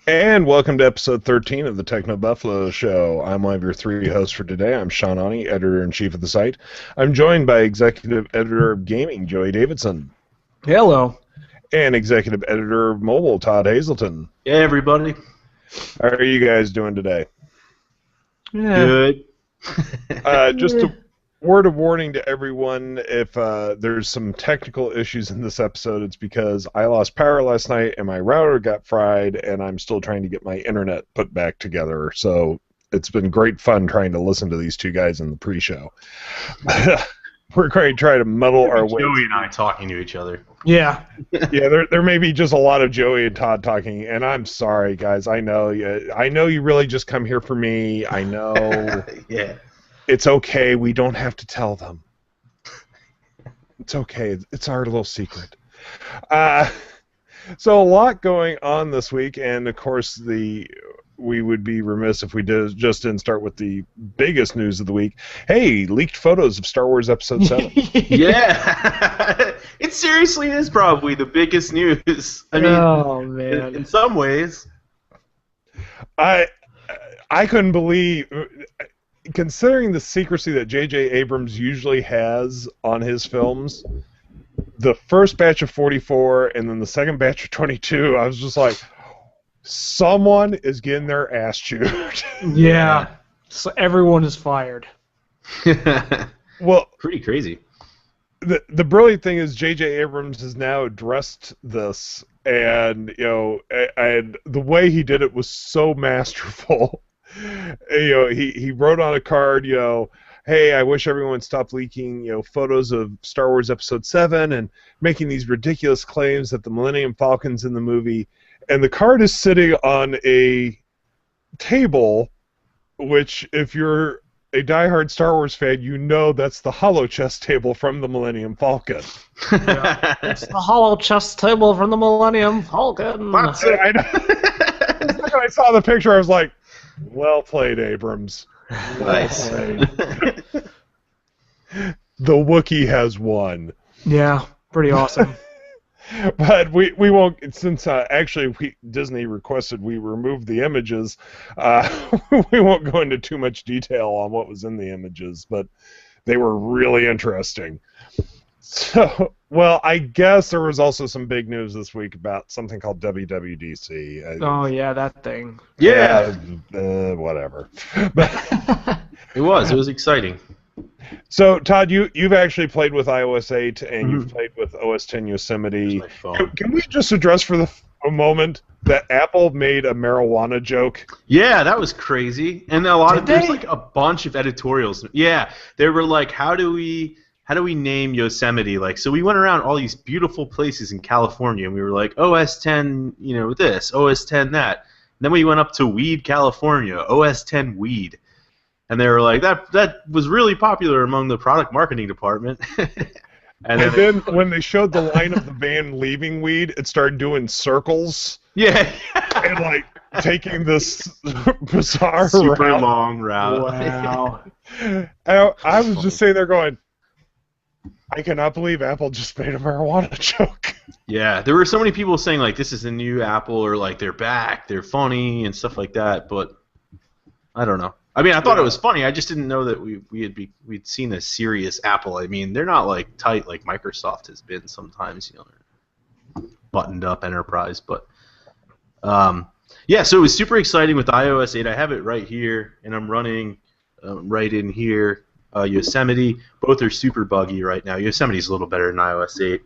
And welcome to episode 13 of the TechnoBuffalo Show. I'm one of your three hosts for today. I'm Sean Ani, editor-in-chief of the site. I'm joined by executive editor of gaming, Joey Davidson. Hello. And executive editor of mobile, Todd Hazelton. Hey, everybody. How are you guys doing today? Good. Just a word of warning to everyone, if there's some technical issues in this episode, it's because I lost power last night and my router got fried and I'm still trying to get my internet put back together. So it's been great fun trying to listen to these two guys in the pre-show. We're going to try to muddle our way. Joey and I talking to each other. Yeah. Yeah, there may be just a lot of Joey and Todd talking, and I'm sorry, guys. I know you really just come here for me. I know. Yeah. It's okay. We don't have to tell them. It's okay. It's our little secret. So a lot going on this week, and of course we would be remiss if we didn't start with the biggest news of the week. Hey, leaked photos of Star Wars Episode 7. Yeah. It seriously is probably the biggest news. I mean, oh, man. In some ways. I couldn't believe, considering the secrecy that J.J. Abrams usually has on his films, the first batch of 44 and then the second batch of 22, I was just like, someone is getting their ass chewed. Yeah. So everyone is fired. Well, pretty crazy. The brilliant thing is J.J. Abrams has now addressed this, and and the way he did it was so masterful. He wrote on a card, hey, I wish everyone stopped leaking, photos of Star Wars Episode 7 and making these ridiculous claims that the Millennium Falcon's in the movie. And the card is sitting on a table, which, if you're a diehard Star Wars fan, you know that's the hollow chess table from the Millennium Falcon. Yeah. It's the hollow chess table from the Millennium Falcon. That's it. I know. When I saw the picture, I was like, well played, Abrams. Nice. The Wookiee has won. Yeah, pretty awesome. But we won't, since actually Disney requested we remove the images, we won't go into too much detail on what was in the images, but they were really interesting. So, well, I guess there was also some big news this week about something called WWDC. Oh, yeah, that thing. Yeah. Whatever. It was exciting. So, Todd, you've actually played with iOS 8 and you've played with OS 10 Yosemite. Can we just address for a moment that Apple made a marijuana joke? Yeah, that was crazy. And there's like a bunch of editorials. Yeah, they were like, how do we name Yosemite? Like, so we went around all these beautiful places in California and we were like, OS 10, this, OS 10 that. And then we went up to Weed, California, OS 10 Weed. And they were like, that was really popular among the product marketing department. and then when they showed the line of the van leaving Weed, it started doing circles. Yeah. And like taking this bizarre super long route. Wow. I was just sitting there going, I cannot believe Apple just made a marijuana joke. Yeah, there were so many people saying like this is the new Apple, or like they're back, they're funny and stuff like that, but I don't know. I mean, I thought it was funny. I just didn't know that we'd seen a serious Apple. I mean, they're not like tight like Microsoft has been sometimes, buttoned up enterprise. But yeah, so it was super exciting with iOS 8. I have it right here, and I'm running right in here Yosemite. Both are super buggy right now. Yosemite's a little better than iOS 8,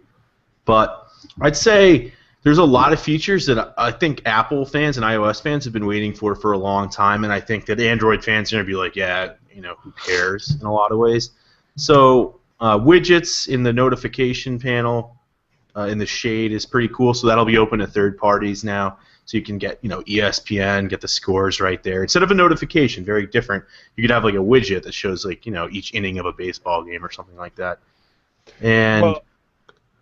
but I'd say there's a lot of features that I think Apple fans and iOS fans have been waiting for a long time, and I think that Android fans are going to be like, yeah, who cares in a lot of ways. So widgets in the notification panel in the shade is pretty cool, so that'll be open to third parties now, so you can get ESPN, get the scores right there. Instead of a notification, very different, you could have like a widget that shows like each inning of a baseball game or something like that. And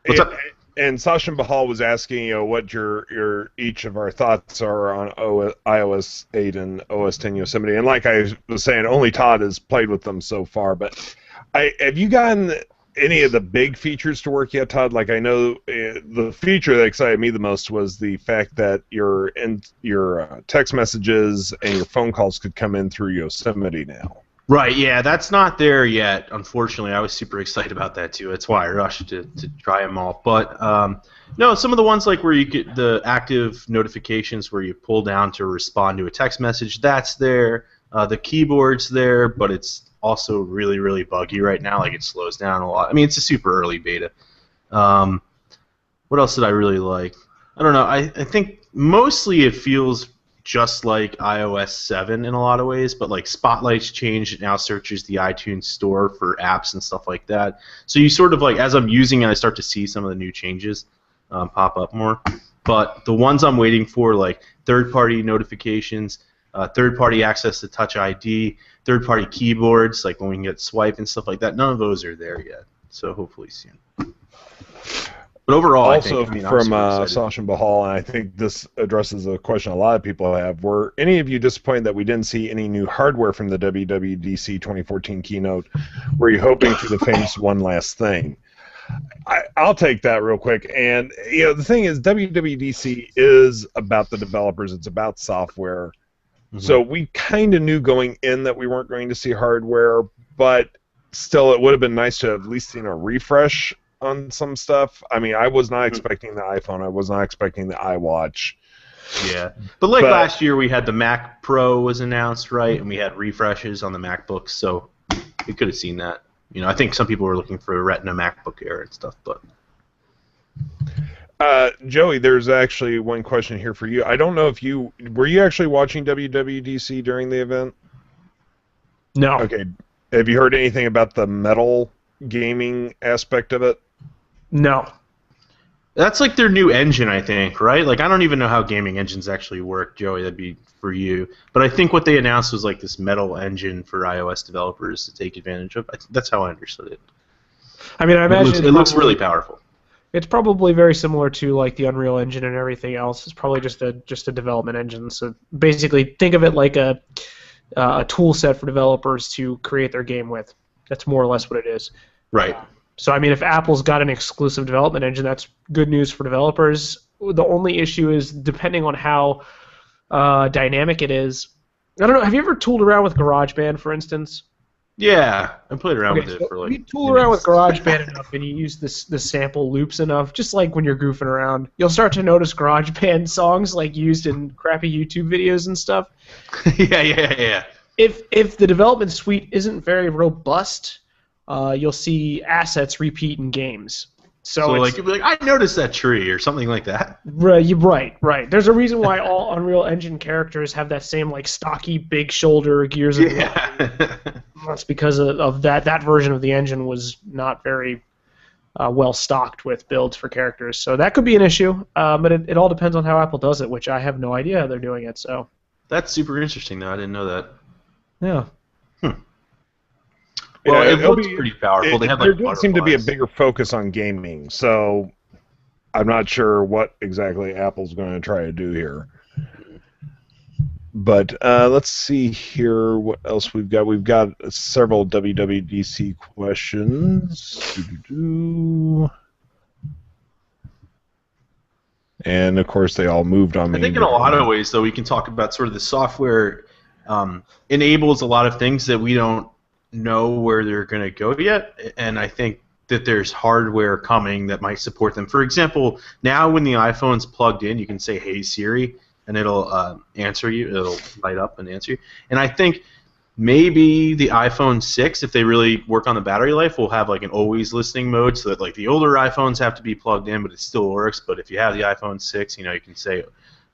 what's up? And Sachin Bahal was asking, what your each of our thoughts are on iOS 8 and OS 10 Yosemite. And like I was saying, only Todd has played with them so far. But have you gotten any of the big features to work yet, Todd. Like I know the feature that excited me the most was the fact that your text messages and your phone calls could come in through Yosemite now. Right, yeah, that's not there yet, unfortunately. I was super excited about that, too. That's why I rushed to try them all. But, no, some of the ones like where you get the active notifications where you pull down to respond to a text message, that's there. The keyboard's there, but it's also really, really buggy right now. Like, it slows down a lot. I mean, it's a super early beta. What else did I really like? I don't know. I think mostly it feels just like iOS 7 in a lot of ways, but like Spotlight's changed. It now searches the iTunes store for apps and stuff like that. So you sort of like, as I'm using it, I start to see some of the new changes pop up more. But the ones I'm waiting for, like third-party notifications, third-party access to Touch ID, third-party keyboards, like when we can get swipe and stuff like that, none of those are there yet. So hopefully soon. But overall, also, I think, from Sasha Bahal, and I think this addresses a question a lot of people have, were any of you disappointed that we didn't see any new hardware from the WWDC 2014 keynote? Were you hoping for the famous one last thing? I'll take that real quick. And the thing is, WWDC is about the developers. It's about software. Mm-hmm. So we kind of knew going in that we weren't going to see hardware, but still it would have been nice to have at least seen a refresh on some stuff. I mean, I was not expecting the iPhone. I was not expecting the iWatch. Yeah. But last year we had the Mac Pro was announced, right? And we had refreshes on the MacBooks, so we could have seen that. I think some people were looking for a Retina MacBook Air and stuff, but... Joey, there's actually one question here for you. I don't know if were you actually watching WWDC during the event? No. Okay. Have you heard anything about the metal gaming aspect of it? No. That's like their new engine, I think, right? Like, I don't even know how gaming engines actually work, Joey. That'd be for you. But I think what they announced was like this metal engine for iOS developers to take advantage of. That's how I understood it. I mean, I imagine it looks really powerful. It's probably very similar to like the Unreal Engine and everything else. It's probably just a development engine. So basically, think of it like a tool set for developers to create their game with. That's more or less what it is. Right. So, I mean, if Apple's got an exclusive development engine, that's good news for developers. The only issue is depending on how dynamic it is. I don't know. Have you ever tooled around with GarageBand, for instance? Yeah, I played around with it for like. You tool around with GarageBand enough, and you use the sample loops enough, just like when you're goofing around, you'll start to notice GarageBand songs like used in crappy YouTube videos and stuff. Yeah. If the development suite isn't very robust, you'll see assets repeat in games. So like you'll be like, I noticed that tree or something like that. Right. There's a reason why all Unreal Engine characters have that same like stocky, big shoulder Gears of War. That's because of that version of the engine was not very well stocked with builds for characters. So that could be an issue. But it all depends on how Apple does it, which I have no idea how they're doing it. So that's super interesting, though. I didn't know that. Yeah. Well, it looks pretty powerful. There does seem to be a bigger focus on gaming, so I'm not sure what exactly Apple's going to try to do here. But let's see here what else we've got. We've got several WWDC questions. And, of course, they all moved on me. I think in a lot of ways, though, we can talk about sort of the software enables a lot of things that we don't know where they're going to go yet, and I think that there's hardware coming that might support them. For example, now when the iPhone's plugged in, you can say, "Hey Siri," and it'll answer you. It'll light up and answer you. And I think maybe the iPhone 6, if they really work on the battery life, will have like an always listening mode, so that like the older iPhones have to be plugged in, but it still works. But if you have the iPhone 6, you can say,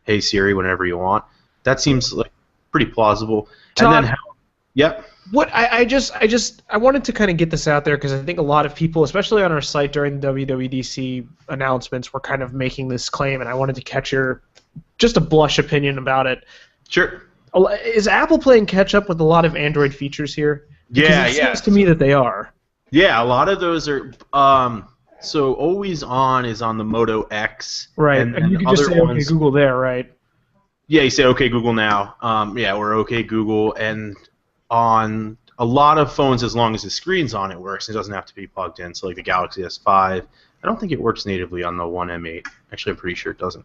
"Hey Siri" whenever you want. That seems like pretty plausible. Todd, and then yep. What I wanted to kind of get this out there because I think a lot of people, especially on our site during the WWDC announcements, were kind of making this claim, and I wanted to catch your just a blush opinion about it. Sure. Is Apple playing catch up with a lot of Android features here? Because it seems to me that they are. Yeah, a lot of those are. So Always On is on the Moto X. Right, and you can just say OK Google there, right? Yeah, you say OK Google now. Or OK Google, and on a lot of phones, as long as the screen's on, it works. It doesn't have to be plugged in. So like the Galaxy S5, I don't think it works natively on the One M8. Actually, I'm pretty sure it doesn't.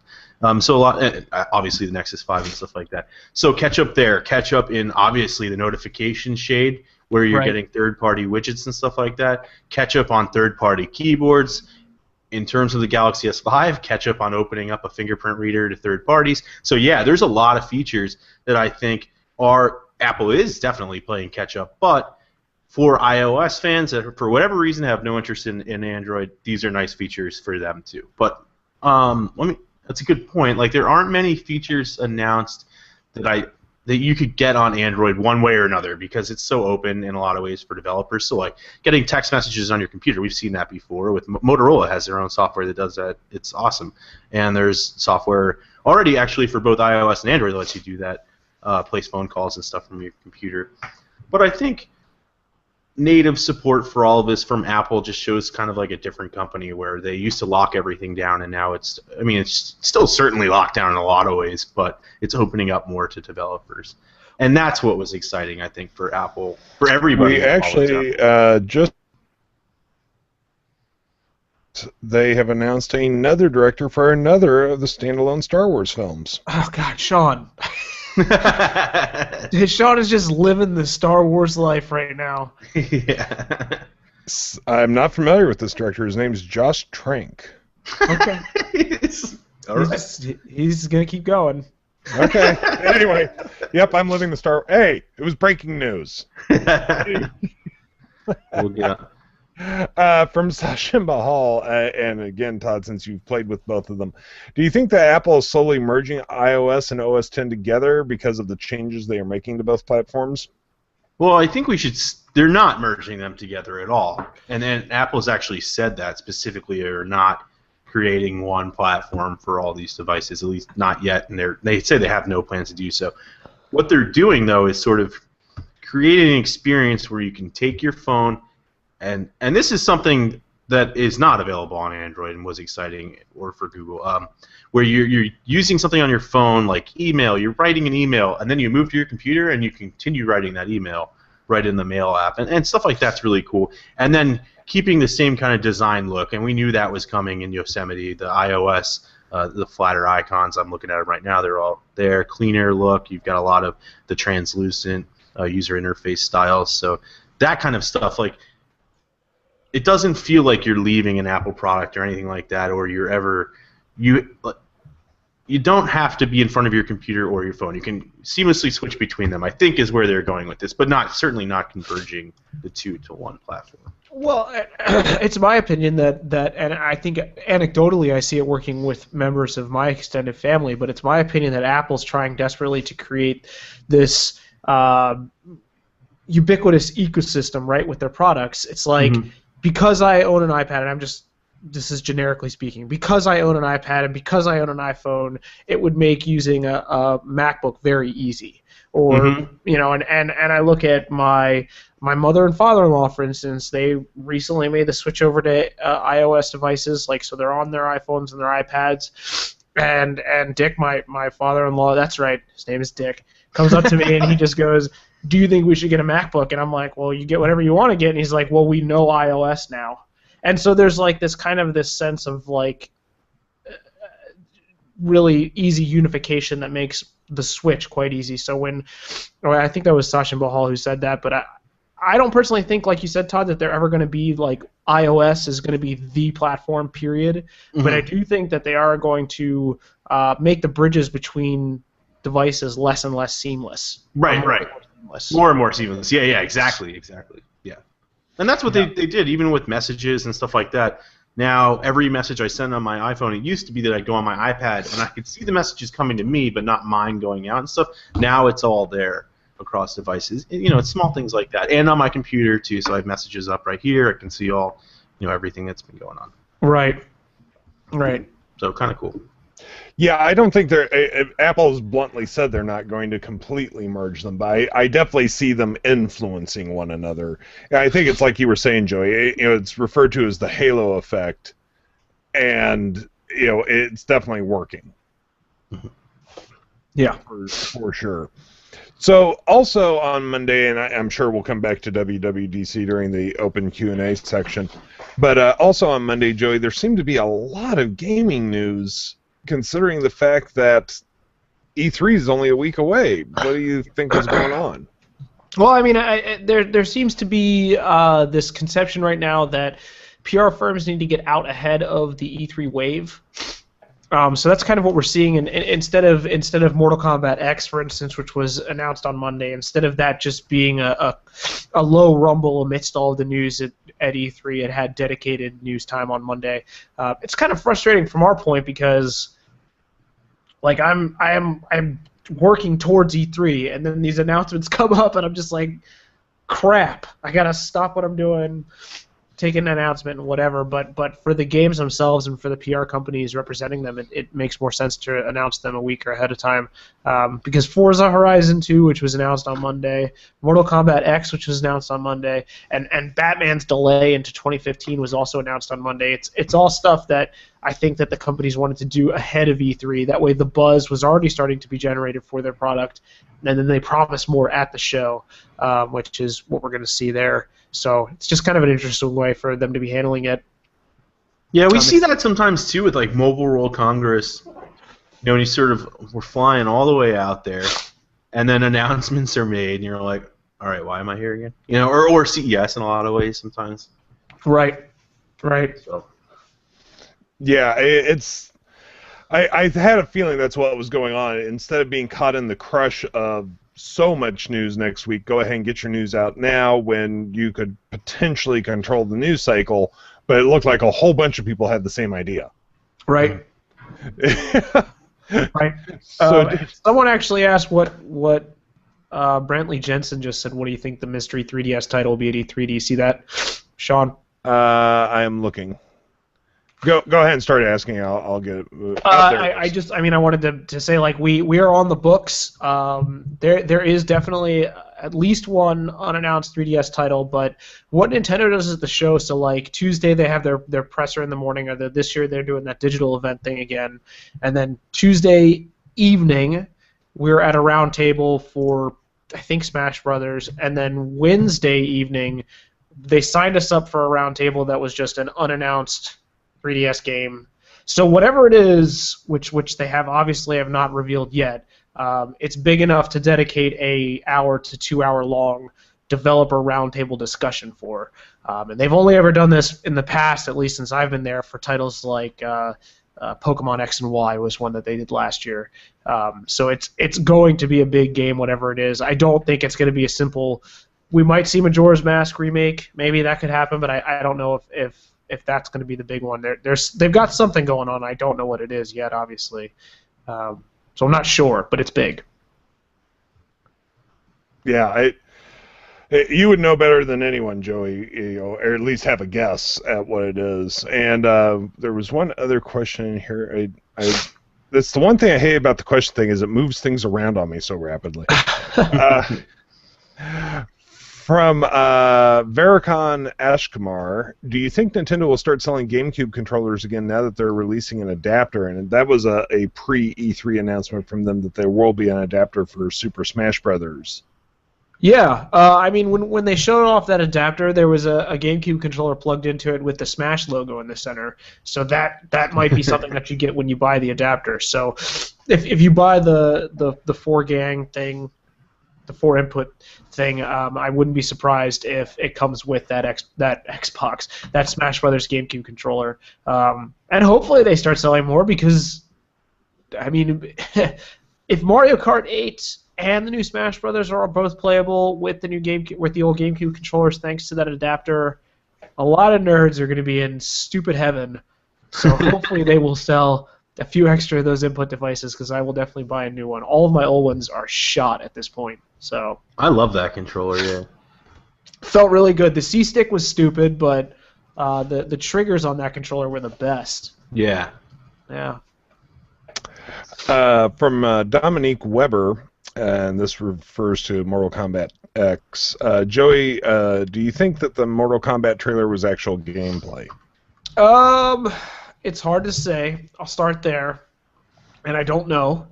So a lot, obviously the Nexus 5 and stuff like that. So catch up there. Catch up in obviously the notification shade where you're getting third-party widgets and stuff like that. Catch up on third-party keyboards. In terms of the Galaxy S5, catch up on opening up a fingerprint reader to third parties. So yeah, there's a lot of features that I think Apple is definitely playing catch up. But for iOS fans that for whatever reason have no interest in Android, these are nice features for them too. But that's a good point. Like there aren't many features announced that you could get on Android one way or another because it's so open in a lot of ways for developers. So like getting text messages on your computer, we've seen that before. With Motorola has their own software that does that. It's awesome. And there's software already actually for both iOS and Android that lets you do that, place phone calls and stuff from your computer. But I think native support for all of this from Apple just shows kind of like a different company where they used to lock everything down and now it's still certainly locked down in a lot of ways, but it's opening up more to developers. And that's what was exciting, I think, for Apple, for everybody. We actually they have announced another director for another of the standalone Star Wars films. Oh, God, Sean. Sean is just living the Star Wars life right now. Yeah. I'm not familiar with this director. His name's Josh Trank. Okay. He's going to keep going. Okay. Anyway, yep, I'm living the Star. Hey, it was breaking news. We'll get from Sachin Bahal, and again, Todd, since you've played with both of them, do you think that Apple is slowly merging iOS and OS X together because of the changes they are making to both platforms? Well, I think they're not merging them together at all. And Apple's actually said that specifically, they're not creating one platform for all these devices, at least not yet, and they say they have no plans to do so. What they're doing, though, is sort of creating an experience where you can take your phone, and this is something that is not available on Android and was exciting, or for Google, where you're using something on your phone like email, you're writing an email, and then you move to your computer and you continue writing that email right in the Mail app, and stuff like that's really cool. And then keeping the same kind of design look, and we knew that was coming in Yosemite, the iOS, the flatter icons, I'm looking at them right now, they're all there, cleaner look, you've got a lot of the translucent user interface styles, so that kind of stuff, like, it doesn't feel like you're leaving an Apple product or anything like that, or you don't have to be in front of your computer or your phone. You can seamlessly switch between them, I think, is where they're going with this, but certainly not converging the two to one platform. Well, it's my opinion that and I think anecdotally I see it working with members of my extended family, but it's my opinion that Apple's trying desperately to create this ubiquitous ecosystem, right, with their products. It's like, because I own an iPad, and this is generically speaking, because I own an iPad and because I own an iPhone, it would make using a MacBook very easy. Or you know, and I look at my mother and father-in-law, for instance. They recently made the switch over to iOS devices, like, so they're on their iPhones and their iPads. And Dick, my father-in-law, that's right, his name is Dick, comes up to me and he just goes, "Do you think we should get a MacBook?" And I'm like, "Well, you get whatever you want to get." And he's like, "Well, we know iOS now." And so there's like this sense of like really easy unification that makes the switch quite easy. So I think that was Sachin Bahal who said that, but I don't personally think, like you said, Todd, that they're ever going to be like iOS is going to be the platform, period. But I do think that they are going to make the bridges between devices less and less seamless. Right. More and more seamless. Yeah, exactly. Yeah. And that's what they did, even with messages and stuff like that. Now, every message I send on my iPhone, it used to be that I'd go on my iPad and I could see the messages coming to me, but not mine going out and stuff. Now it's all there across devices. You know, it's small things like that. And on my computer, too, so I have messages up right here. I can see all, everything that's been going on. Right. So kind of cool. Yeah, I don't think Apple's bluntly said they're not going to completely merge them, but I definitely see them influencing one another. I think it's like you were saying, Joey. It's referred to as the halo effect, and it's definitely working. Yeah, for sure. So also on Monday, and I'm sure we'll come back to WWDC during the open Q&A section, but also on Monday, Joey, there seemed to be a lot of gaming news considering the fact that E3 is only a week away. What do you think is going on? Well, I mean, there seems to be this conception right now that PR firms need to get out ahead of the E3 wave. So that's kind of what we're seeing. And instead of Mortal Kombat X, for instance, which was announced on Monday, instead of that just being a low rumble amidst all of the news at E3, it had dedicated news time on Monday. It's kind of frustrating from our point because, like, I'm working towards E3, and then these announcements come up, and I'm just like, crap! I gotta stop what I'm doing. Take an announcement and whatever, but for the games themselves and for the PR companies representing them, it makes more sense to announce them a week or ahead of time. Because Forza Horizon 2, which was announced on Monday, Mortal Kombat X, which was announced on Monday, and Batman's delay into 2015 was also announced on Monday. It's all stuff that I think that the companies wanted to do ahead of E3. That way the buzz was already starting to be generated for their product, and then they promise more at the show, which is what we're going to see there. So it's just kind of an interesting way for them to be handling it. Yeah, we see that sometimes too with like Mobile World Congress. You know, when you sort of we're flying all the way out there, and then announcements are made, and you're like, all right, why am I here again? You know, or CES in a lot of ways sometimes. Right. So. Yeah, I had a feeling that's what was going on. Instead of being caught in the crush of so much news next week, go ahead and get your news out now when you could potentially control the news cycle, but it looked like a whole bunch of people had the same idea. Right. Right. So Someone actually asked what Brantley Jensen just said. What do you think the mystery 3DS title will be at E3? Do you see that, Sean? I am looking. Go ahead and start asking. I'll get it. I wanted to say, like, we are on the books. There is definitely at least one unannounced 3DS title, but what Nintendo does at the show, so like Tuesday they have their presser in the morning, or this year they're doing that digital event thing again, and then Tuesday evening we're at a round table for I think Smash Brothers, and then Wednesday evening they signed us up for a round table that was just an unannounced 3DS game. So whatever it is, which they obviously have not revealed yet, it's big enough to dedicate a hour to 2 hour long developer roundtable discussion for. And they've only ever done this in the past, at least since I've been there, for titles like Pokemon X and Y was one that they did last year. So it's going to be a big game, whatever it is. I don't think it's going to be a simple. We might see Majora's Mask remake. Maybe that could happen, but I don't know if that's going to be the big one. They've got something going on. I don't know what it is yet, obviously. So I'm not sure, but it's big. Yeah, you would know better than anyone, Joey, or at least have a guess at what it is. And there was one other question in here. That's the one thing I hate about the question thing is it moves things around on me so rapidly. From Varicon Ashkumar, do you think Nintendo will start selling GameCube controllers again now that they're releasing an adapter? And that was a pre-E3 announcement from them that there will be an adapter for Super Smash Brothers. Yeah, I mean, when they showed off that adapter, there was a GameCube controller plugged into it with the Smash logo in the center. So that might be something that you get when you buy the adapter. So if you buy the 4-gang thing, the 4-input thing, I wouldn't be surprised if it comes with that Xbox, that Smash Brothers GameCube controller. And hopefully they start selling more because, I mean, if Mario Kart 8 and the new Smash Brothers are both playable with the new with the old GameCube controllers, thanks to that adapter, a lot of nerds are going to be in stupid heaven. So hopefully they will sell a few extra of those input devices because I will definitely buy a new one. All of my old ones are shot at this point. So I love that controller. Yeah, felt really good. The C-stick was stupid, but the triggers on that controller were the best. Yeah. From Dominique Weber. And this refers to Mortal Kombat X. Joey, do you think that the Mortal Kombat trailer was actual gameplay? It's hard to say. I'll start there, and I don't know.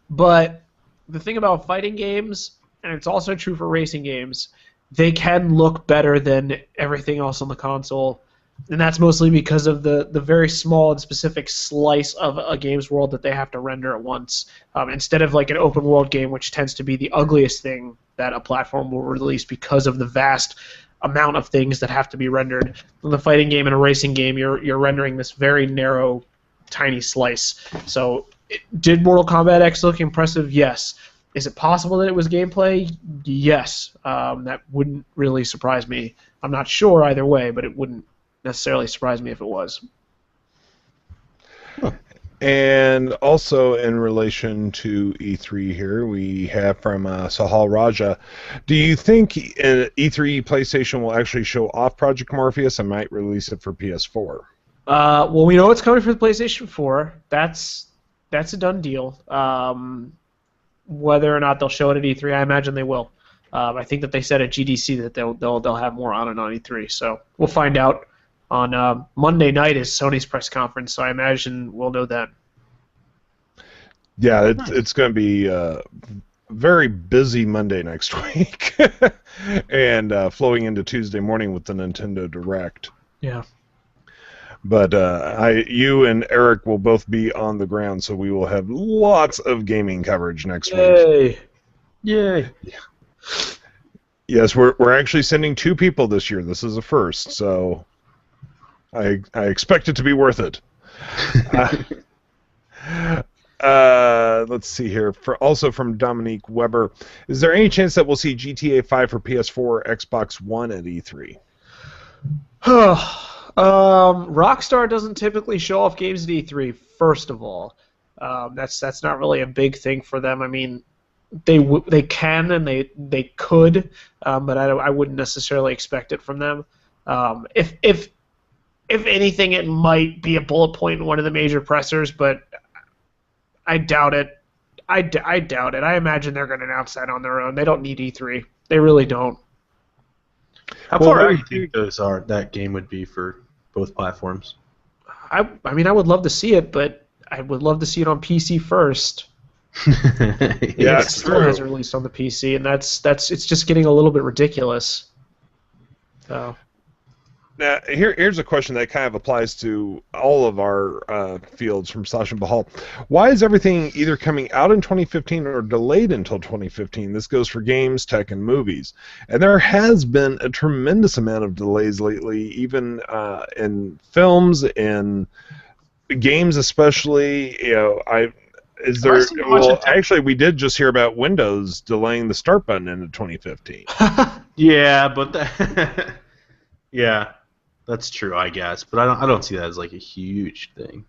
But the thing about fighting games, and it's also true for racing games, they can look better than everything else on the console. And that's mostly because of the very small and specific slice of a game's world that they have to render at once. Instead of like an open world game, which tends to be the ugliest thing that a platform will release because of the vast amount of things that have to be rendered. In the fighting game and a racing game, you're rendering this very narrow, tiny slice. So, did Mortal Kombat X look impressive? Yes. Is it possible that it was gameplay? Yes. That wouldn't really surprise me. I'm not sure either way, but it wouldn't necessarily surprise me if it was. And also in relation to E3 here, we have from Sahal Raja. Do you think E3 PlayStation will actually show off Project Morpheus and might release it for PS4? Well, we know it's coming for the PlayStation 4. That's a done deal. Whether or not they'll show it at E3, I imagine they will. I think that they said at GDC that they'll have more on it on E3. So we'll find out. On Monday night is Sony's press conference, so I imagine we'll know then. Yeah, it's going to be a very busy Monday next week, and flowing into Tuesday morning with the Nintendo Direct. Yeah. But you and Eric will both be on the ground, so we will have lots of gaming coverage next week. Yay! Yes, we're actually sending 2 people this year. This is a first, so I expect it to be worth it. Let's see here. Also from Dominique Weber, is there any chance that we'll see GTA 5 for PS4 or Xbox One at E3? Rockstar doesn't typically show off games at E3. First of all, that's not really a big thing for them. I mean, they can and they could, but I wouldn't necessarily expect it from them. If anything, it might be a bullet point in one of the major pressers, but I doubt it. I doubt it. I imagine they're going to announce that on their own. They don't need E3. They really don't. How far out do you think that game would be for both platforms? I mean, I would love to see it, but I would love to see it on PC first. Yeah, it still hasn't released on the PC, and it's just getting a little bit ridiculous. So. Now, here's a question that kind of applies to all of our fields from Sasha Bahal. Why is everything either coming out in 2015 or delayed until 2015? This goes for games, tech, and movies. And there has been a tremendous amount of delays lately, even in films, in games especially. Actually, we did just hear about Windows delaying the start button into 2015. Yeah, but yeah. That's true, I guess, but I don't see that as like a huge thing,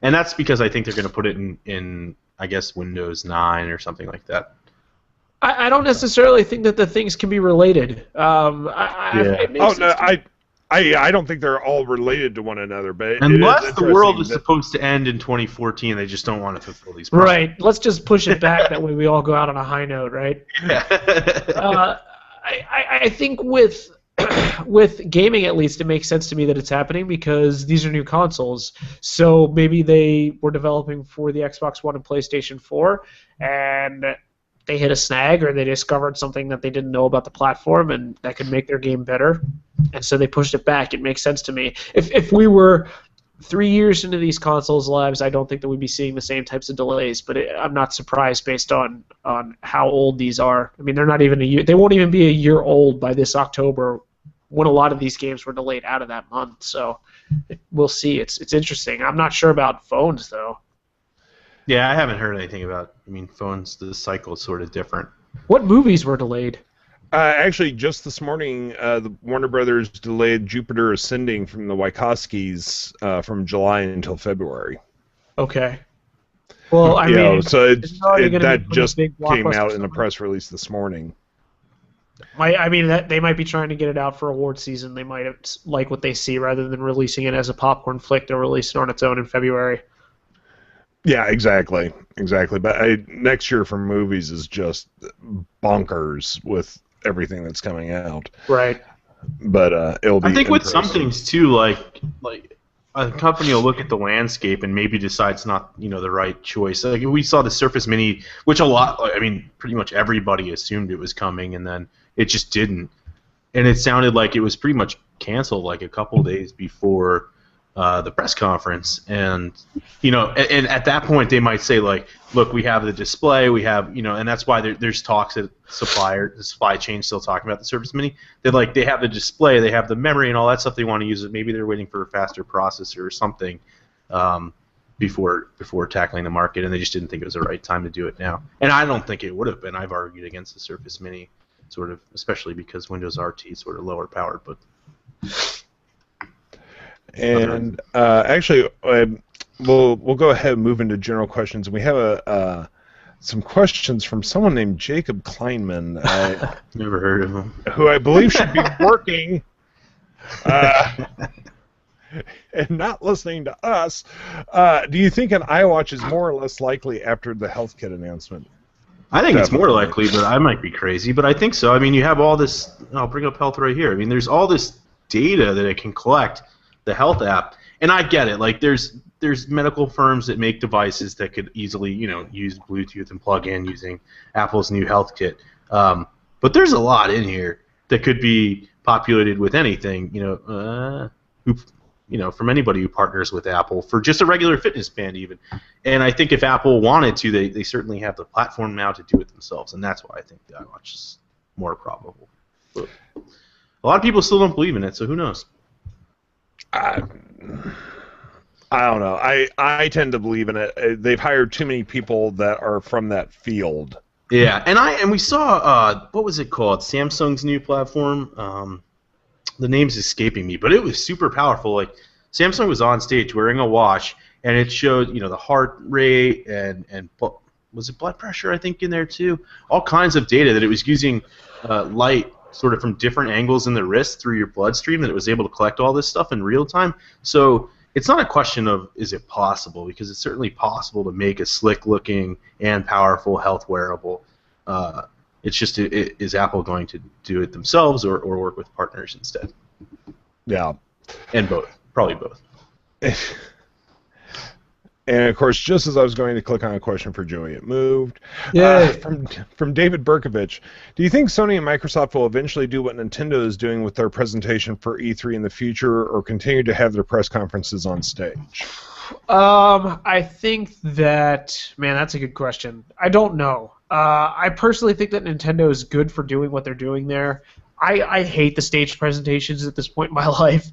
and that's because I think they're going to put it in I guess Windows 9 or something like that. I don't necessarily think that the things can be related. I don't think they're all related to one another, but unless the world is supposed to end in 2014, they just don't want to fulfill these promises. Right. Let's just push it back. That way, we all go out on a high note, right? Yeah. I think with gaming, at least, it makes sense to me that it's happening because these are new consoles. So maybe they were developing for the Xbox One and PlayStation 4, and they hit a snag or they discovered something that they didn't know about the platform and that could make their game better, and so they pushed it back. It makes sense to me. If we were 3 years into these consoles' lives, I don't think that we'd be seeing the same types of delays, but I'm not surprised based on how old these are. I mean, they're not even a year. They won't even be a year old by this October, when a lot of these games were delayed out of that month. So we'll see. It's interesting. I'm not sure about phones, though. Yeah, I haven't heard anything about. I mean, phones. The cycle is sort of different. What movies were delayed? Actually, just this morning, the Warner Brothers delayed Jupiter Ascending from the Wachowskis from July until February. Okay. Well, I mean, so that just came out in a press release this morning. They might be trying to get it out for award season. They might like what they see rather than releasing it as a popcorn flick. They'll release it on its own in February. Yeah, exactly. But next year for movies is just bonkers with everything that's coming out. Right. But it'll be. I think with some things too, like a company will look at the landscape and maybe decide it's not, the right choice. Like we saw the Surface Mini, which pretty much everybody assumed it was coming, and then it just didn't. And it sounded like it was pretty much canceled like a couple days before the press conference. And and at that point they might say like, look, we have the display, we have, and that's why there's talks that the supply chain still talking about the Surface Mini. They have the display, they have the memory and all that stuff they want to use. It maybe they're waiting for a faster processor or something before tackling the market, and they just didn't think it was the right time to do it now. And I don't think it would have been. I've argued against the Surface Mini, sort of, especially because Windows RT is sort of lower powered, but. And actually, we'll go ahead and move into general questions. We have some questions from someone named Jacob Kleinman. Never heard of him. Who I believe should be working and not listening to us. Do you think an iWatch is more or less likely after the HealthKit announcement? I think it's more likely, but I might be crazy. But I think so. I mean, you have all this. I'll bring up Health right here. I mean, there's all this data that it can collect. The Health app, and I get it. Like there's medical firms that make devices that could easily use Bluetooth and plug in using Apple's new Health Kit. But there's a lot in here that could be populated with anything. From anybody who partners with Apple for just a regular fitness band even. And I think if Apple wanted to, they certainly have the platform now to do it themselves, and that's why I think the iWatch is more probable. But a lot of people still don't believe in it, so who knows? I don't know. I tend to believe in it. They've hired too many people that are from that field. Yeah, and we saw what was it called? Samsung's new platform. The name's escaping me, but it was super powerful. Like Samsung was on stage wearing a watch, and it showed the heart rate and was it blood pressure? I think in there too. All kinds of data that it was using light. Sort of from different angles in the wrist through your bloodstream, that it was able to collect all this stuff in real time. So it's not a question of is it possible, because it's certainly possible to make a slick-looking and powerful health wearable. It's just is Apple going to do it themselves or work with partners instead? Yeah. And both. Probably both. And of course, just as I was going to click on a question for Joey, it moved. Yeah. From David Berkovich, do you think Sony and Microsoft will eventually do what Nintendo is doing with their presentation for E3 in the future, or continue to have their press conferences on stage? I think that, man, that's a good question. I don't know. I personally think that Nintendo is good for doing what they're doing there. I hate the staged presentations at this point in my life.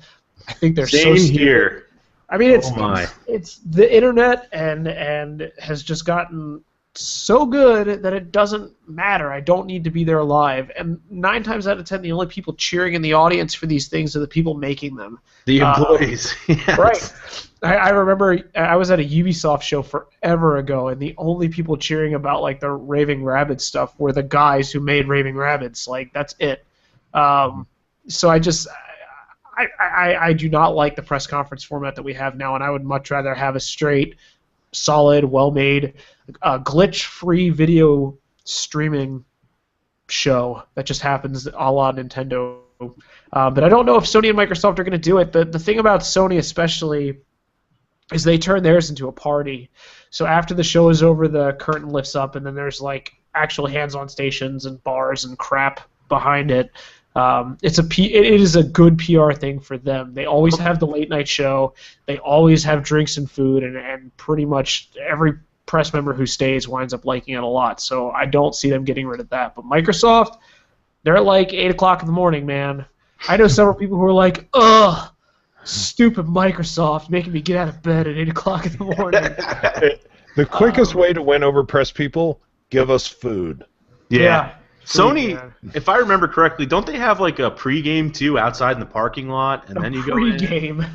I think they're so stupid. Here. I mean, it's the internet and has just gotten so good that it doesn't matter. I don't need to be there live. And 9 times out of 10, the only people cheering in the audience for these things are the people making them. The employees. Yes. Right. I remember I was at a Ubisoft show forever ago, and the only people cheering about like the Raving Rabbids stuff were the guys who made Raving Rabbids. Like, that's it. So I do not like the press conference format that we have now, and I would much rather have a straight, solid, well-made, glitch-free video streaming show that just happens a la Nintendo. But I don't know if Sony and Microsoft are going to do it. The thing about Sony especially is they turn theirs into a party. So after the show is over, the curtain lifts up, and then there's like actual hands-on stations and bars and crap behind it. It is a good PR thing for them. They always have the late night show. They always have drinks and food, and pretty much every press member who stays winds up liking it a lot. So I don't see them getting rid of that. But Microsoft, they're like 8 o'clock in the morning, man. I know several people who are like, ugh, stupid Microsoft, making me get out of bed at 8 o'clock in the morning. The quickest way to win over press people, give us food. Yeah. Sony, if I remember correctly, don't they have like a pregame too outside in the parking lot, and then you go in? Pregame.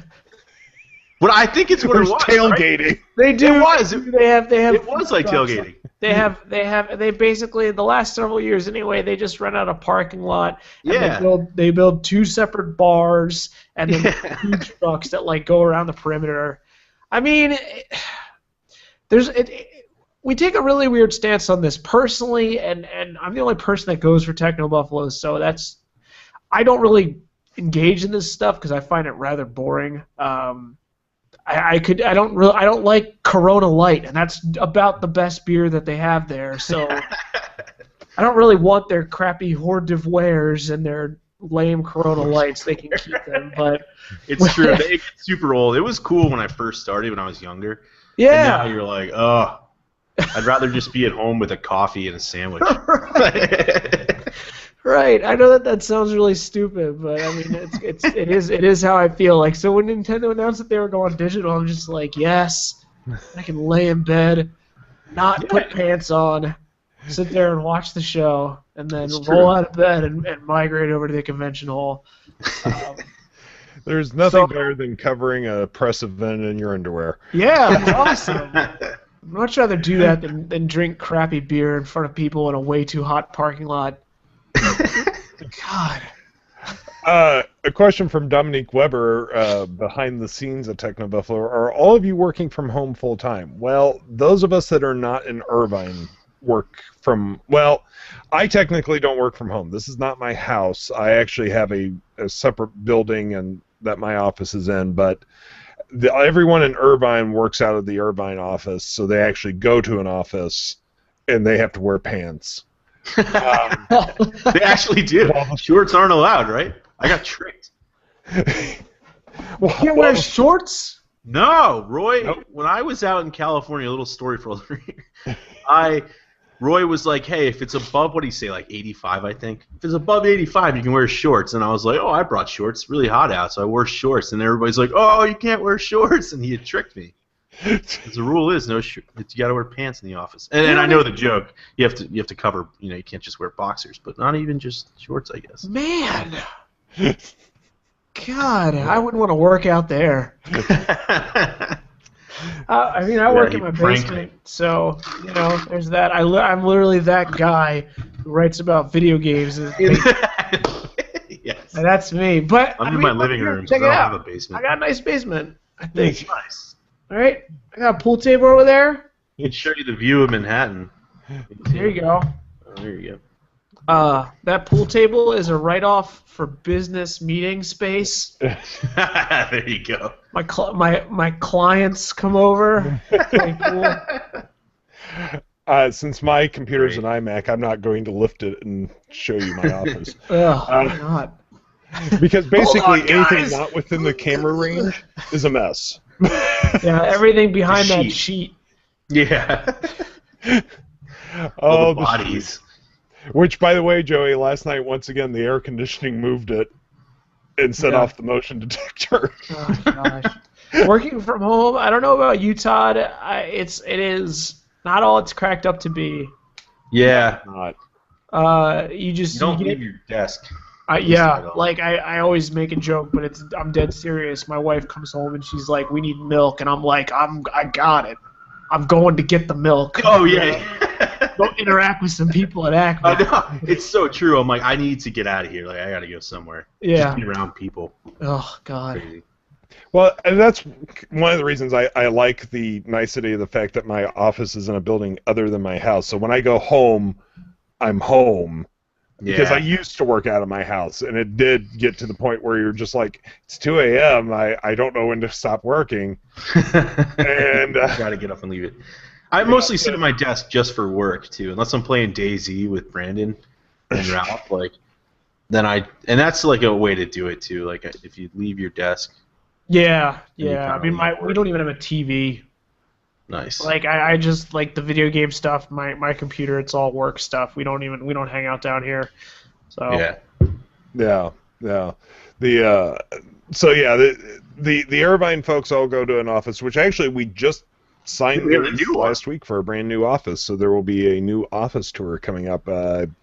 But I think it's what it was. Tailgating. Right? They do. It was. They have. It was like tailgating. They basically, the last several years anyway, they just rent out a parking lot. And Yeah. They build 2 separate bars and then 2 trucks that like go around the perimeter. I mean, we take a really weird stance on this personally, and I'm the only person that goes for TechnoBuffalo, so I don't really engage in this stuff because I find it rather boring. I don't like Corona Light, and that's about the best beer that they have there. So I don't really want their crappy hors d'oeuvres and their lame Corona Lights. They can keep them, but it's true. They get super old. It was cool when I first started when I was younger. Yeah. And now you're like, oh, I'd rather just be at home with a coffee and a sandwich. Right. I know that sounds really stupid, but I mean it is how I feel. Like, so when Nintendo announced that they were going digital, I'm just like, yes, I can lay in bed, not put pants on, sit there and watch the show, and then roll out of bed and migrate over to the convention hall. There's nothing better than covering a press event in your underwear. Yeah, it's awesome. I'd much rather do that than drink crappy beer in front of people in a way too hot parking lot. God. A question from Dominique Weber, behind the scenes at TechnoBuffalo. Are all of you working from home full time? Well, those of us that are not in Irvine work from... Well, I technically don't work from home. This is not my house. I actually have a separate building and that my office is in, but everyone in Irvine works out of the Irvine office, so they actually go to an office and they have to wear pants. They actually do. Shorts aren't allowed, right? I got tricked. You can't wear shorts? No, Roy. Nope. When I was out in California, a little story for all Roy was like, hey, if it's above, what do you say, like 85, I think? If it's above 85, you can wear shorts. And I was like, oh, I brought shorts. It's really hot out, so I wore shorts. And everybody's like, oh, you can't wear shorts. And he had tricked me. Because the rule is you got to wear pants in the office. And I know the joke. You have to cover. You can't just wear boxers, but not even just shorts, I guess. Man, God, I wouldn't want to work out there. I mean, I work in my basement, so there's that. I'm literally that guy who writes about video games. Yes. And that's me. But I'm in my living room, so I don't have a basement. I got a nice basement, I think. Nice. All right, I got a pool table over there. I can show you the view of Manhattan. There you go. Oh, there you That pool table is a write-off for business meeting space. go. There you go. My clients come over. Play pool. Since my computer's an iMac, I'm not going to lift it and show you my office. Ugh, why not? Because basically Hold on, anything guys. not within the camera range is a mess. Yeah, everything behind that sheet. Yeah. Oh, the bodies. Which, by the way, Joey, last night, once again, the air conditioning moved it and set off the motion detector. Oh, gosh. Working from home, I don't know about you, Todd. It is not all it's cracked up to be. Yeah. Not. You don't leave your desk. I always make a joke, but I'm dead serious. My wife comes home and she's like, "We need milk," and I'm like, "I got it. I'm going to get the milk." Oh yeah. Go interact with some people at Acme. I know. It's so true. I'm like, I need to get out of here. Like, I got to go somewhere. Yeah. Just be around people. Oh God. Crazy. Well, and that's one of the reasons I like the nicety of the fact that my office is in a building other than my house. So when I go home, I'm home. Because I used to work out of my house, and it did get to the point where you're just like, it's 2 a.m., I don't know when to stop working. And got to get up and leave it. I mostly sit at my desk just for work, too, unless I'm playing DayZ with Brandon and Ralph. And that's like a way to do it, too, like if you leave your desk. Yeah. I mean, we don't even have a TV. Nice. Like I just like the video game stuff. My computer, it's all work stuff. We don't hang out down here. So yeah. The Irvine folks all go to an office, which actually we just signed last week for a brand new office. So there will be a new office tour coming up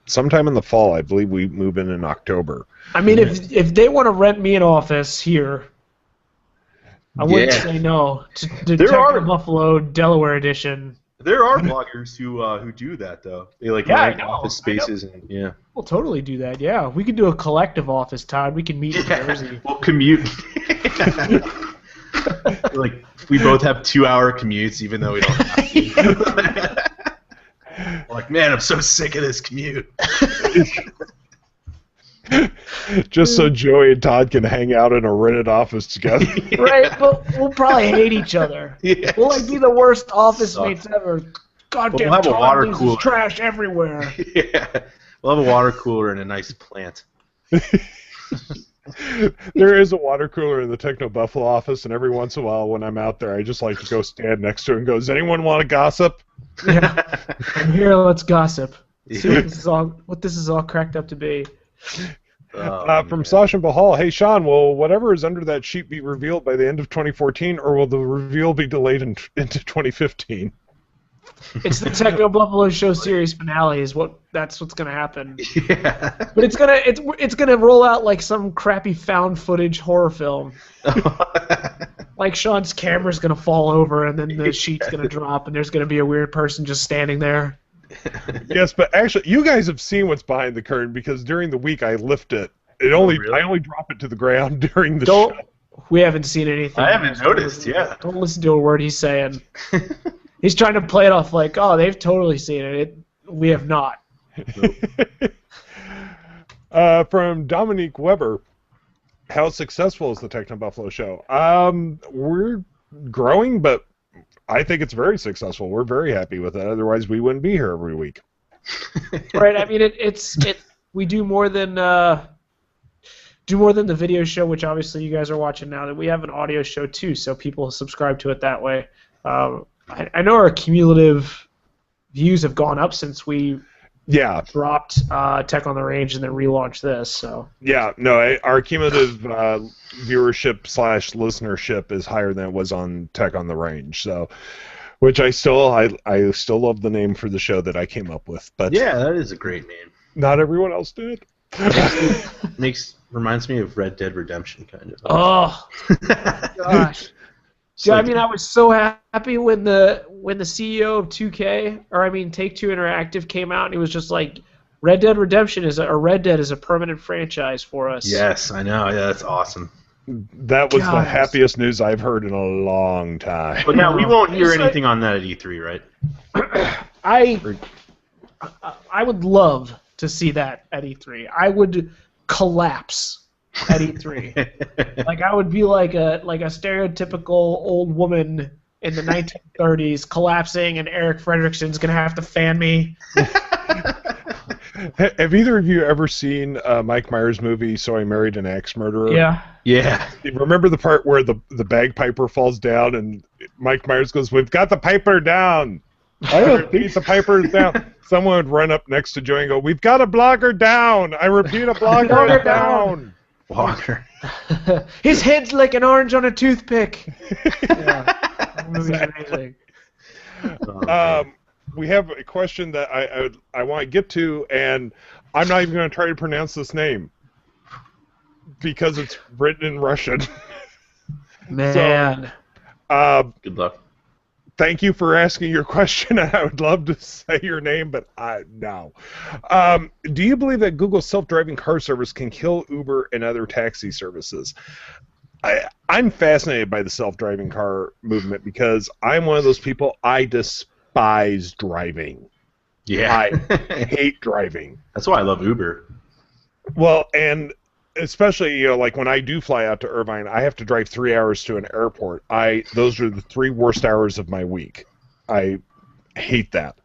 sometime in the fall. I believe we move in October. I mean, if they want to rent me an office here, I wouldn't say no to TechnoBuffalo Delaware edition. There are bloggers who do that though. They rent office spaces and We'll totally do that. Yeah, we could do a collective office, Todd. We can meet in Jersey. We'll commute. We both have 2-hour commutes, even though we don't have to. We're like, man, I'm so sick of this commute. Just so Joey and Todd can hang out in a rented office together. Right, but we'll probably hate each other. Yeah, We'll like be the worst office suck. mates ever. Goddamn, We'll have a Todd water leaves cooler. his trash everywhere. Yeah, we'll have a water cooler and a nice plant. There is a water cooler in the TechnoBuffalo office, and every once in a while when I'm out there, I just like to go stand next to it and go, does anyone want to gossip? Yeah, I'm here. Let's gossip. See Yeah. what this is all cracked up to be. From Sasha Bahal, hey Sean, will whatever is under that sheet be revealed by the end of 2014, or will the reveal be delayed into 2015? It's the TechnoBuffalo show series finale. That's what's gonna happen. Yeah. But it's gonna roll out like some crappy found footage horror film. Like Sean's camera's gonna fall over, and then the sheet's gonna drop, and there's gonna be a weird person just standing there. Yes, but actually, you guys have seen what's behind the curtain because during the week I lift it. I only drop it to the ground during the show. We haven't seen anything. I haven't noticed. Yeah. Don't listen to a word he's saying. He's trying to play it off like, oh, they've totally seen it. We have not. From Dominique Weber, how successful is the TechnoBuffalo show? We're growing, but I think it's very successful. We're very happy with it. Otherwise, we wouldn't be here every week. Right. I mean, we do more than the video show, which obviously you guys are watching now. That we have an audio show too, so people subscribe to it that way. I know our cumulative views have gone up since we dropped Tech on the Range and then relaunched this. So yeah, no, our cumulative viewership / listenership is higher than it was on Tech on the Range. So, which I still love the name for the show that I came up with. But yeah, that is a great name. Not everyone else did. Reminds me of Red Dead Redemption, kind of. Oh gosh. Yeah, I mean, I was so happy when the CEO of 2K, or I mean Take-Two Interactive, came out and he was just like, Red Dead Redemption is a permanent franchise for us. Yes, I know. Yeah, that's awesome. That was the happiest news I've heard in a long time. But now we won't hear anything on that at E3, right? I would love to see that at E3. I would collapse at E3. Like I would be like a stereotypical old woman in the 1930s collapsing, and Eric Fredrickson's gonna have to fan me. Have either of you ever seen Mike Myers' movie So I Married an Axe Murderer? Yeah. Yeah. Remember the part where the bagpiper falls down and Mike Myers goes, "We've got the piper down." I repeat, the piper's down. Someone would run up next to Joey and go, "We've got a blogger down." I repeat, a blogger down. Blogger. His head's like an orange on a toothpick. Yeah. That movie's amazing. We have a question that I want to get to, and I'm not even going to try to pronounce this name because it's written in Russian. Man. So, good luck. Thank you for asking your question. I would love to say your name, but no. Do you believe that Google's self-driving car service can kill Uber and other taxi services? I'm fascinated by the self-driving car movement because I'm one of those people, I despise driving. Yeah. I hate driving. That's why I love Uber. Well, and especially, like when I do fly out to Irvine, I have to drive 3 hours to an airport. Those are the 3 worst hours of my week. I hate that.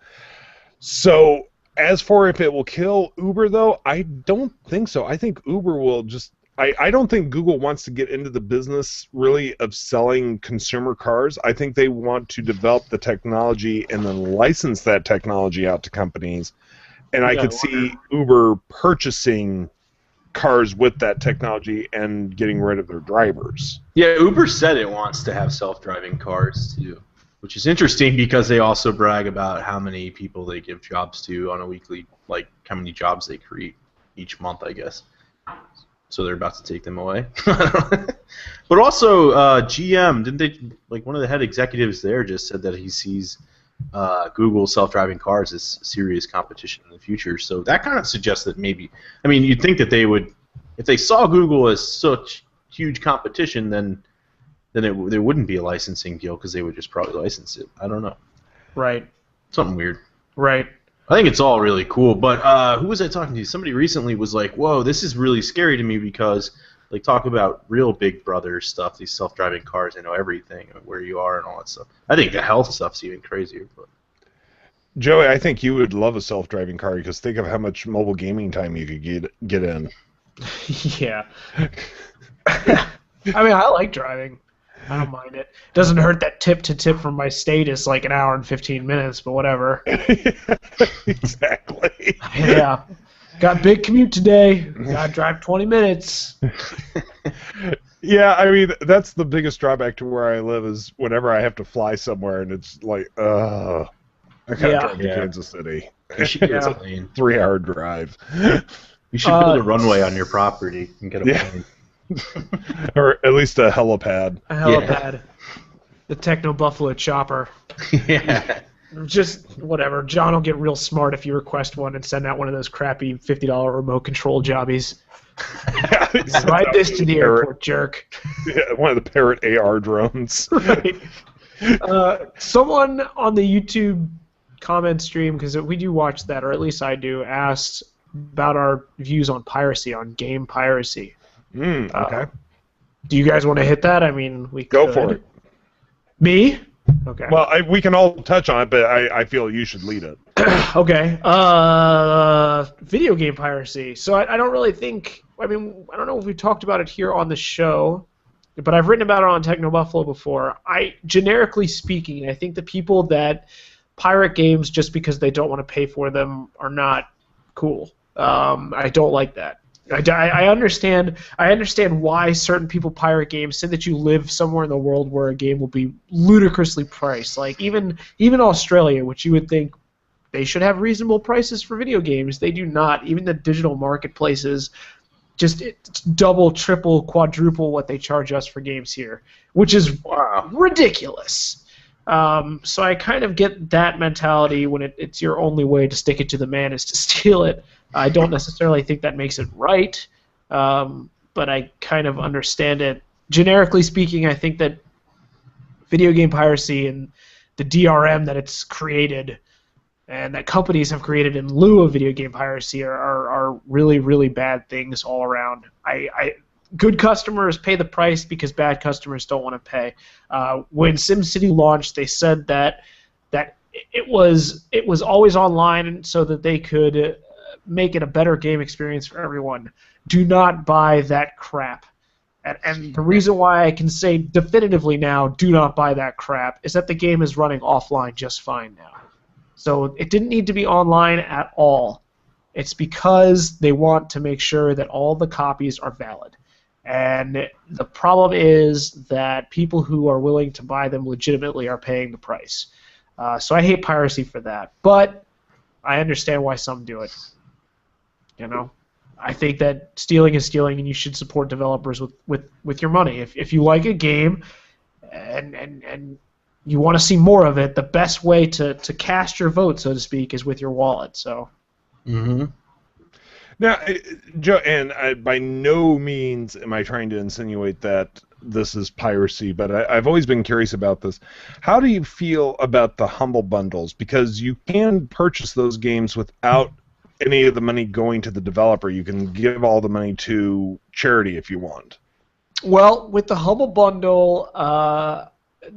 So, as for if it will kill Uber, though, I don't think so. I think Uber will just... I don't think Google wants to get into the business, really, of selling consumer cars. I think they want to develop the technology and then license that technology out to companies. And I could see Uber purchasing cars with that technology and getting rid of their drivers. Yeah, Uber said it wants to have self-driving cars too, which is interesting because they also brag about how many people they give jobs to on a weekly, like how many jobs they create each month, I guess. So they're about to take them away. But also GM, didn't they, like one of the head executives there just said that he sees Google self-driving cars as serious competition in the future. So that kind of suggests that maybe, I mean, you'd think that they would, if they saw Google as such huge competition, then there wouldn't be a licensing deal because they would just probably license it. I don't know. Right. Something weird. Right. I think it's all really cool. But who was I talking to? Somebody recently was like, "Whoa, this is really scary to me because." Like, talk about real Big Brother stuff, these self-driving cars, they know everything, where you are and all that stuff. I think the health stuff's even crazier. But Joey, I think you would love a self-driving car because think of how much mobile gaming time you could get in. Yeah. I mean, I like driving. I don't mind it. Doesn't hurt that tip to tip from my state is like an hour and 15 minutes, but whatever. Exactly. Yeah. Got big commute today. Got to drive 20 minutes. Yeah, I mean, that's the biggest drawback to where I live is whenever I have to fly somewhere and it's like, I gotta drive to Kansas City. You should It's a 3-hour drive. You should build a runway on your property and get a plane. Or at least a helipad. A helipad. The TechnoBuffalo chopper. Yeah. Just whatever. John will get real smart if you request one and send out one of those crappy $50 remote control jobbies. Ride this to the airport, jerk. Yeah, one of the Parrot AR drones. Right. Someone on the YouTube comment stream, because we do watch that, or at least I do, asked about our views on piracy, on game piracy. Okay. Do you guys want to hit that? I mean, we go could. for it. Me? Okay. Well, we can all touch on it, but I feel you should lead it. Okay. Video game piracy. So I don't really think. I mean, I don't know if we talked about it here on the show, but I've written about it on TechnoBuffalo before. Generically speaking, I think the people that pirate games just because they don't want to pay for them are not cool. I don't like that. I understand why certain people pirate games. Say that you live somewhere in the world where a game will be ludicrously priced. Like even Australia, which you would think they should have reasonable prices for video games, they do not. Even the digital marketplaces, it's double, triple, quadruple what they charge us for games here, which is ridiculous. So I kind of get that mentality when it's your only way to stick it to the man is to steal it. I don't necessarily think that makes it right, but I kind of understand it. Generically speaking, I think that video game piracy and the DRM that it's created and that companies have created in lieu of video game piracy are really, really bad things all around. Good customers pay the price because bad customers don't want to pay. When SimCity launched, they said that it was always online so that they could make it a better game experience for everyone. Do not buy that crap. And the reason why I can say definitively now, do not buy that crap, is that the game is running offline just fine now. So it didn't need to be online at all. It's because they want to make sure that all the copies are valid. And the problem is that people who are willing to buy them legitimately are paying the price. So I hate piracy for that. But I understand why some do it. You know, I think that stealing is stealing, and you should support developers with your money. If you like a game, and you want to see more of it, the best way to cast your vote, so to speak, is with your wallet. So. Mm-hmm. Now, Joe, and by no means am I trying to insinuate that this is piracy, but I've always been curious about this. How do you feel about the Humble Bundles? Because you can purchase those games without any of the money going to the developer. You can give all the money to charity if you want. Well, with the Humble Bundle,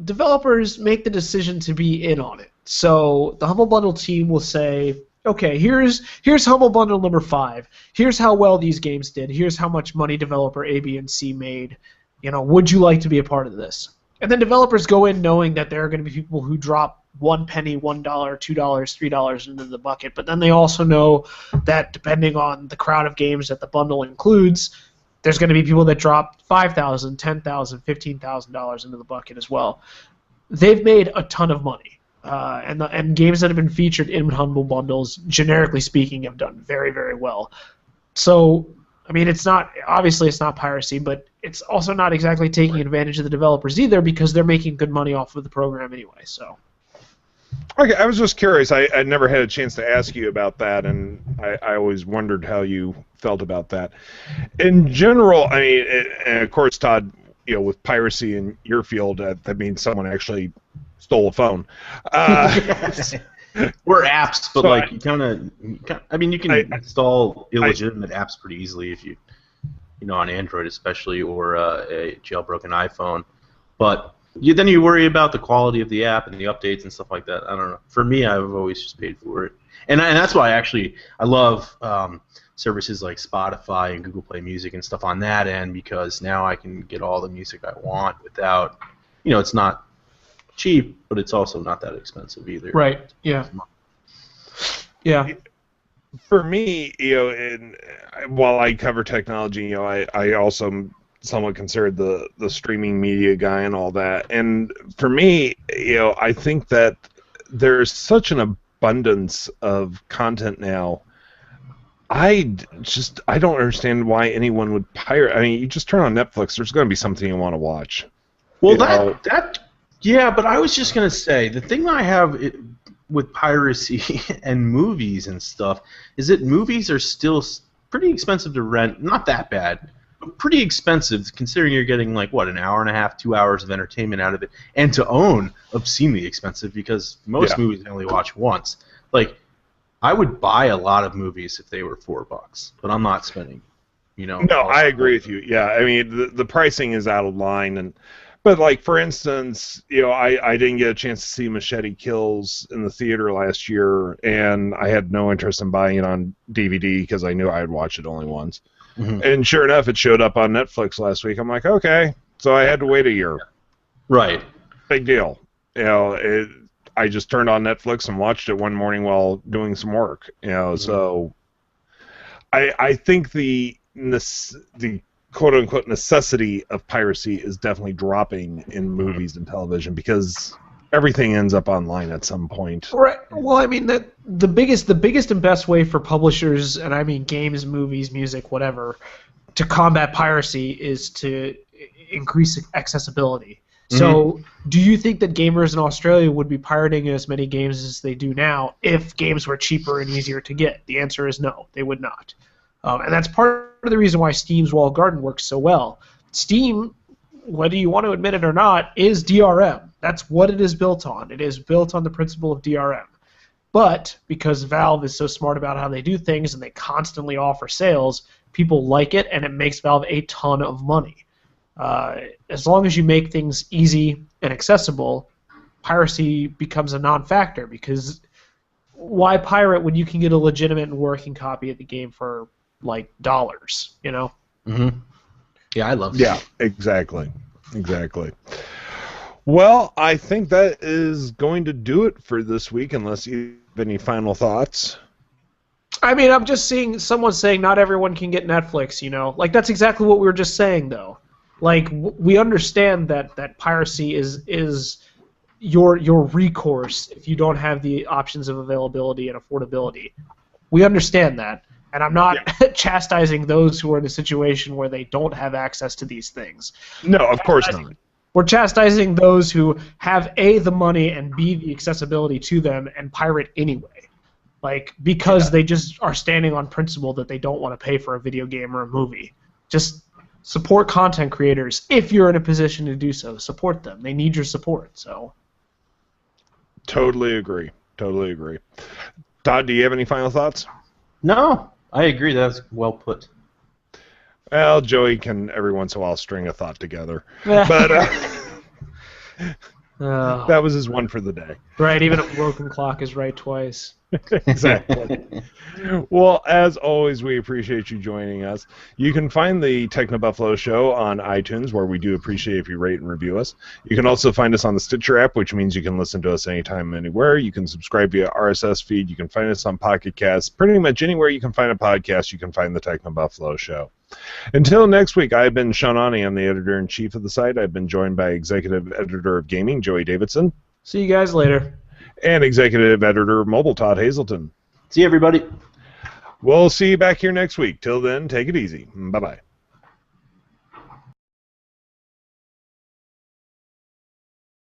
developers make the decision to be in on it. So the Humble Bundle team will say, okay, here's Humble Bundle number 5. Here's how well these games did. Here's how much money developer A, B, and C made. You know, would you like to be a part of this? And then developers go in knowing that there are going to be people who drop 1 penny, $1, $2, $3 into the bucket. But then they also know that depending on the crowd of games that the bundle includes, there's going to be people that drop $5,000, $10,000, $15,000 into the bucket as well. They've made a ton of money. And games that have been featured in Humble Bundles, generically speaking, have done very, very well. So, I mean, it's not piracy, but it's also not exactly taking advantage of the developers either because they're making good money off of the program anyway. So. Okay, I was just curious. I never had a chance to ask you about that, and I always wondered how you felt about that. In general, I mean, and of course, Todd, you know, with piracy in your field, that means someone actually stole a phone. Or apps, but So like you kind of, I mean, you can install illegitimate apps pretty easily if you know, on Android especially, or a jailbroken iPhone. But then you worry about the quality of the app and the updates and stuff like that. I don't know. For me, I've always just paid for it, and that's why I love services like Spotify and Google Play Music and stuff on that end, because now I can get all the music I want without, it's not cheap, but it's also not that expensive either. Right. Yeah. Yeah. For me, and while I cover technology, I also am somewhat considered the streaming media guy and all that. And for me, I think that there's such an abundance of content now. I don't understand why anyone would pirate. I mean, you just turn on Netflix, there's going to be something you want to watch. Well, yeah, but I was just going to say, the thing that I have with piracy and movies and stuff is that movies are still pretty expensive to rent. Not that bad, but pretty expensive considering you're getting like an hour and a half, 2 hours of entertainment out of it, and to own obscenely expensive because most movies I only watch once. Like, I would buy a lot of movies if they were $4, but I'm not spending. No, I agree with you. Yeah, I mean the pricing is out of line, but like for instance, I didn't get a chance to see Machete Kills in the theater last year, and I had no interest in buying it on DVD because I knew I'd watch it only once. Mm-hmm. And sure enough, it showed up on Netflix last week. I'm like, okay, so I had to wait a year. Right. Big deal. I just turned on Netflix and watched it one morning while doing some work. Mm-hmm. So I think the quote-unquote necessity of piracy is definitely dropping in movies and television because everything ends up online at some point. Right. Well, I mean that the biggest and best way for publishers, and I mean games, movies, music, whatever, to combat piracy is to increase accessibility. Mm-hmm. So, do you think that gamers in Australia would be pirating as many games as they do now if games were cheaper and easier to get? The answer is no, they would not. And that's part of the reason why Steam's walled garden works so well. Steam, whether you want to admit it or not, is DRM. That's what it is built on. It is built on the principle of DRM. But because Valve is so smart about how they do things and they constantly offer sales, people like it, and it makes Valve a ton of money. As long as you make things easy and accessible, piracy becomes a non-factor, because why pirate when you can get a legitimate and working copy of the game for like $? Mm-hmm. Yeah, I love it. Yeah, exactly. Well, I think that is going to do it for this week, unless you have any final thoughts. I mean, I'm just seeing someone saying not everyone can get Netflix, Like, that's exactly what we were just saying, though. Like, we understand that piracy is your recourse if you don't have the options of availability and affordability. We understand that. And I'm not chastising those who are in a situation where they don't have access to these things. No, of course not. We're chastising those who have A, the money, and B, the accessibility to them, and pirate anyway. Like, because they just are standing on principle that they don't want to pay for a video game or a movie. Just support content creators if you're in a position to do so. Support them. They need your support. So. Totally agree. Todd, do you have any final thoughts? No. I agree. That's well put. Well, Joey can every once in a while string a thought together, but that was his one for the day. Right, even a broken clock is right twice. Exactly. Well, as always, we appreciate you joining us. You can find the TechnoBuffalo Show on iTunes, where we do appreciate if you rate and review us. You can also find us on the Stitcher app, which means you can listen to us anytime, anywhere. You can subscribe via RSS feed. You can find us on Pocket Casts. Pretty much anywhere you can find a podcast, you can find the TechnoBuffalo Show. Until next week, I've been Sean Ani. I'm the editor-in-chief of the site. I've been joined by executive editor of gaming, Joey Davidson. See you guys later. And executive editor of mobile, Todd Hazelton. See you, everybody. We'll see you back here next week. Till then, take it easy. Bye-bye.